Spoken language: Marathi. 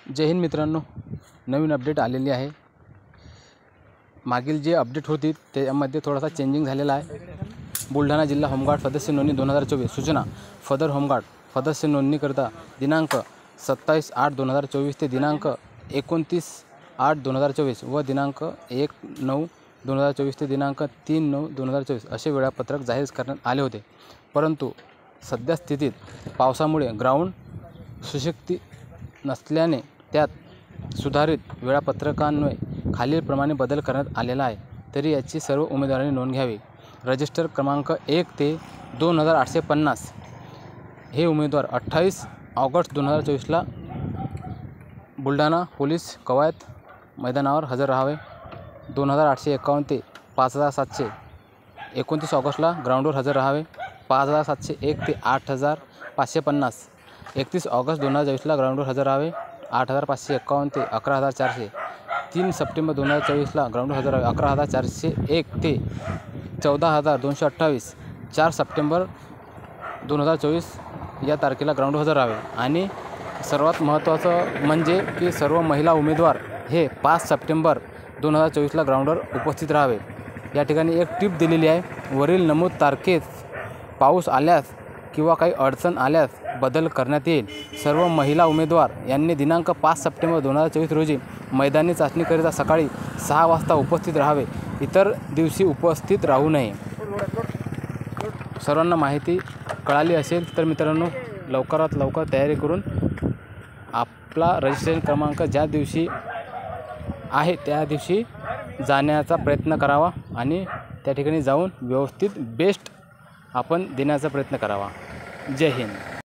जय हिंद मित्रांनो, नवीन अपडेट आलेली आहे। मागील जे अपडेट होती त्यामध्ये थोडासा चेंजिंग झालेला आहे। बुलढाणा जिल्हा होमगार्ड सदस्य नोंदणी 2024 सूचना फदर होमगार्ड सदस्य नोंदणीकरता दिनांक 27/8/2024 ते दिनांक 29/8/2024 व दिनांक 1/9/2024 ते दिनांक 3/9/2024 असे वेळापत्रक जाहीर करण्यात आले होते। परंतु सध्या स्थितीत पावसामुळे ग्राउंड सुशक्ती नसल्याने त्यात सुधारित वेळापत्रकान्वये खालीलप्रमाणे बदल करण्यात आलेला आहे। तरी याची सर्व उमेदवारांनी नोंद घ्यावी। रजिस्टर क्रमांक 1 ते 2850 हे उमेदवार 28 ऑगस्ट 2024 बुलढाणा पोलीस कवायत मैदानावर हजर राहावे। 2851 ते 5700 29 ऑगस्टला ग्राउंडवर हजर राहावे। 5701 ते 8550 31 ऑगस्ट 2024 ग्राउंडवर हजर राहावे। 8551 ते 11400 3 सप्टेंबर 2024 ग्राउंडवर हजर राहावे। 11401 ते 14228 4 सप्टेंबर 2024 या तारखेला ग्राउंडवर हजर राहावे। आणि सर्वात महत्त्वाचं म्हणजे की सर्व महिला उमेदवार हे 5 सप्टेंबर 2024 ग्राउंडवर उपस्थित राहावे। या ठिकाणी एक टिप दिलेली आहे। वरील नमूद तारखेस पाऊस आल्यास किंवा काही अडचण आल्यास बदल करण्यात येईल। सर्व महिला उमेदवार यांनी दिनांक 5 सप्टेंबर 2024 रोजी मैदानी चाचणीकरिता सकाळी 6 वाजता उपस्थित राहावे। इतर दिवशी उपस्थित राहू नये। सर्वांना माहिती कळाली असेल तर मित्रांनो, लवकरात लवकर तयारी करून आपला रजिस्ट्रेशन क्रमांक ज्या दिवशी आहे त्या दिवशी जाण्याचा प्रयत्न करावा आणि त्या ठिकाणी जाऊन व्यवस्थित बेस्ट आपण देण्याचा प्रयत्न करावा। जय हिंद।